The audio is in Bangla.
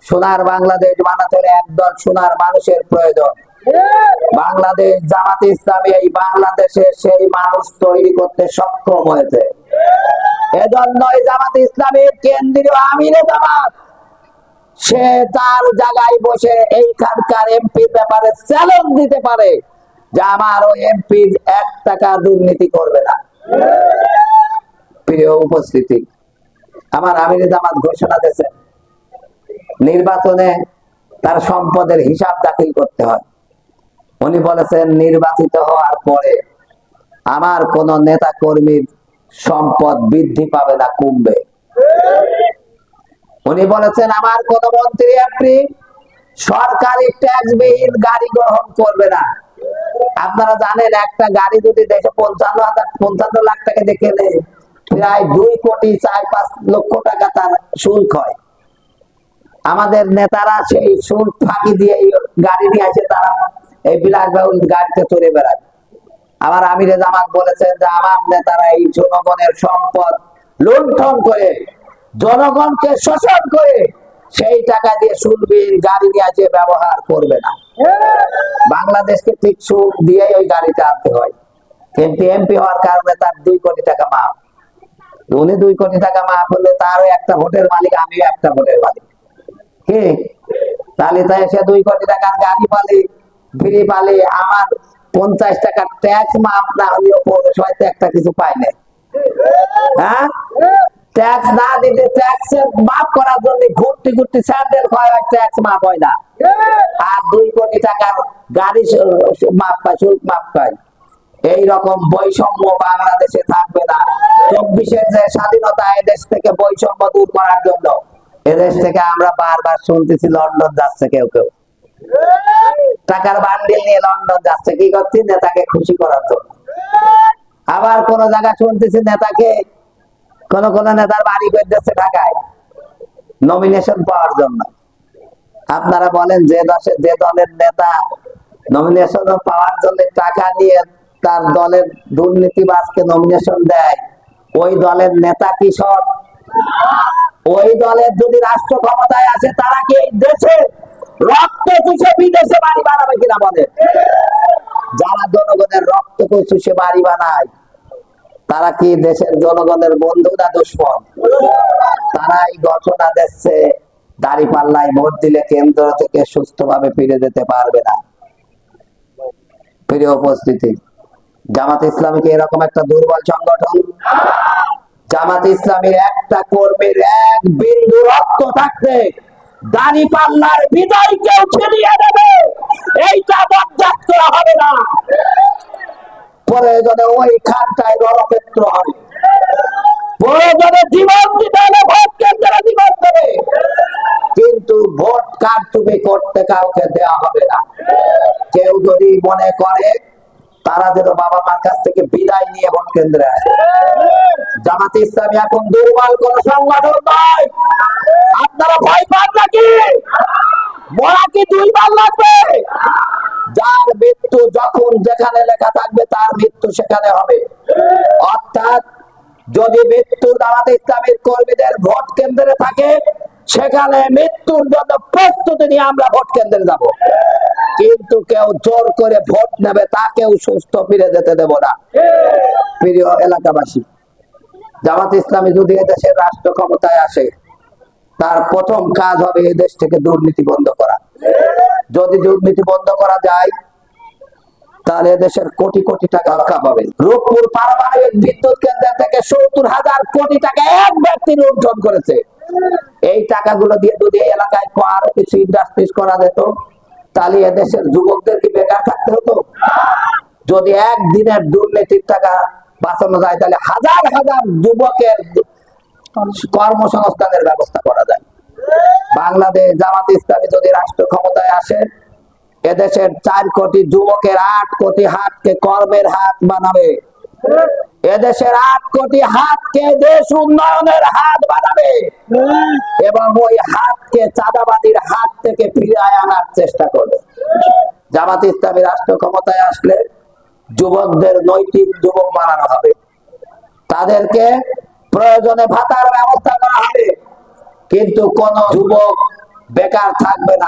সোনার বাংলাদেশ বানাতে হলে একদল সোনার মানুষের প্রয়োজন। বাংলাদেশ জামাতে ইসলামী এই বাংলাদেশে সেই মানুষ তৈরি করতে সক্ষম হয়েছে। এজন্যই জামাতে ইসলামীর কেন্দ্রীয় আমিরে জামাত সে তার জায়গায় বসে এইখানকার এমপির ব্যাপারে চ্যালেঞ্জ দিতে পারে যে আমার ওই এমপি 1 টাকা দুর্নীতি করবে না। প্রিয় উপস্থিতি, আমার আমিরে জামাত ঘোষণা দিয়েছেন নির্বাচনে তার সম্পদের হিসাব দাখিল করতে হয়। উনি বলেছেন নির্বাচিত হওয়ার পরে আমার কোন নেতা কর্মীর সম্পদ বৃদ্ধি পাবে না, কমবে। উনি বলেছেন আমার কোন মন্ত্রী এমপি সরকারি ট্যাক্সবিহীন গাড়ি গ্রহণ করবে না। আপনারা জানেন একটা গাড়ি যদি দেশে 55 লাখ টাকা দেখে নেয়, প্রায় 2 কোটি 4-5 লক্ষ টাকা তার শুল্ক হয়। আমাদের নেতারা সেই শুল্ক ফাঁকি দিয়ে গাড়ি নিয়ে আসে, তারা এই বিলাসবহুল গাড়িতে চড়ে বেড়ায়। আমার আমিরে জামাত বলেছেন যে আমার নেতারা এই জনগণের সম্পদ লুণ্ঠন করে জনগণকে শোষণ করে সেই টাকা দিয়ে শুল্কবিহীন গাড়ি নিয়ে আসে ব্যবহার করবে না। বাংলাদেশকে ঠিক সুদ দিয়ে ওই গাড়িটা আনতে হয়, কিন্তু এমপি হওয়ার কারণে তার 2 কোটি টাকা মাফ। উনি 2 কোটি টাকা মাফ হলে তারও একটা ভোটের মালিক, আমিও একটা ভোটের মালিক। কি তাহলে তাই সে 2 কোটি টাকার গাড়ি পালি ফ্রি পালি, আমার 50 টাকার ট্যাক্স মাফ না হলেও পৌরসভা হয়তো একটা কিছু পাই না। হ্যাঁ, ট্যাক্স না দিতে ট্যাক্স মাফ করার জন্য ঘুরতে ঘুরতে স্যান্ডেল খাওয়া ট্যাক্স মাফ হয় না। আর 2 কোটি টাকার গাড়ি মাফ পায়, শুল্ক মাফ পায়। এইরকম বৈষম্য বাংলাদেশে থাকবে না। 24-এর যে স্বাধীনতা, এদেশ থেকে বৈষম্য দূর করার জন্য এদেশ থেকে আমরা বারবার শুনতেছি লন্ডন যাচ্ছে কেউ কেউ, টাকার বান্ডিল নিয়ে লন্ডন যাচ্ছে। কি করছি? নেতাকে খুশি করার জন্য। আবার কোন জায়গা শুনতেছি নেতাকে কোন নেতার বাড়ি করে দিচ্ছে ঢাকায় নমিনেশন পাওয়ার জন্য। আপনারা বলেন যে দলের নেতা নমিনেশন পাওয়ার জন্য টাকা নিয়ে তার দলের দুর্নীতিবাজকে নমিনেশন দেয়, ওই দলের নেতা কি সৎ? ওই দলের যদি রাষ্ট্র ক্ষমতায় আসে তারা কি এই দেশে রক্ত চুষে বিদেশে বাড়ি বানাবে কিনা বলে? যারা জনগণের রক্ত চুষে বাড়ি বানায় তারা কি দেশের জনগণের বন্ধু না দুশ্মন? তারাই ঘোষণা দিচ্ছে দাঁড়িপাল্লায় ভোট দিলে কেন্দ্র থেকে সুস্থভাবে ফিরে যেতে পারবে না। প্রিয় উপস্থিতি, জামাতে ইসলামী কি এরকম একটা দুর্বল সংগঠন? জামাতে ইসলামীর একটা কর্মীর 1 বিন্দু রক্ত থাকতে দাঁড়িপাল্লার বিদায় কেউ ছিনিয়ে নেবে, এইটা বরদাস্ত করা হবে না। প্রয়োজনে ওইখানটায় রণক্ষেত্র হবে, প্রয়োজনে জীবন দিতে হলে ভোট কেন্দ্রে জীবন দেবে, কিন্তু ভোট কারচুপি করতে কাউকে দেওয়া হবে না। কেউ যদি মনে করে তারা যেন বাবা মার কাছ থেকে বিদায় নিয়ে ভোট কেন্দ্রে আসে। জামাতে ইসলামী এখন দুর্বল কোন সংগঠন নয়। আপনারা ভয় পান নাকি? মরা কি 2 বার লাগবে? যার মৃত্যু যখন যেখানে লেখা থাকবে তার মৃত্যু সেখানে হবে। অর্থাৎ যদি মৃত্যু জামাতে ইসলামীর কর্মীদের ভোট কেন্দ্রে থাকে, সেখানে মৃত্যুর জন্য প্রস্তুতি নিয়ে আমরা ভোট কেন্দ্রে যাব, কিন্তু কেউ জোর করে ভোট নেবে তাকেও সুস্থ ফিরে যেতে দেব না। প্রিয় এলাকাবাসী, জামাতে ইসলামী যদি এদেশের রাষ্ট্র ক্ষমতায় আসে, তার প্রথম কাজ হবে এদেশ থেকে দুর্নীতি বন্ধ করা। যদি দুর্নীতি বন্ধ করা যায় তাহলে দেশের কোটি কোটি টাকা রক্ষা পাবে। রূপপুর পারমাণবিক বিদ্যুৎ কেন্দ্র থেকে 70,000 কোটি টাকা এক ব্যক্তি লুণ্ঠন করেছে। এই টাকাগুলো দিয়ে যদি এই এলাকায় আরো কিছু ইন্ডাস্ট্রিজ করা যেত, তাহলে এদেশের যুবকদের কি বেকার থাকতে হতো? যদি একদিনের দুর্নীতির টাকা বাঁচানো যায়, তাহলে হাজার হাজার যুবকের কর্মসংস্থানের ব্যবস্থা করা যায়। বাংলাদেশ জামাতে ইসলামী যদি রাষ্ট্র ক্ষমতায় আসে, এদেশের 4 কোটি যুবকের 8 কোটি হাতকে কর্মের হাত বানাবে। এদেশের 8 কোটি হাতকে দেশ উন্নয়নের হাত বানাবে এবং ওই হাতকে চাঁদাবাদীর হাত থেকে ফিরে আনার চেষ্টা করবে। জামাতে ইসলামী রাষ্ট্র ক্ষমতায় আসলে যুবকদের নৈতিক যুবক বানানো হবে, তাদেরকে প্রয়োজনে ভাতার ব্যবস্থা করা হবে, কিন্তু কোন যুবক বেকার থাকবে না।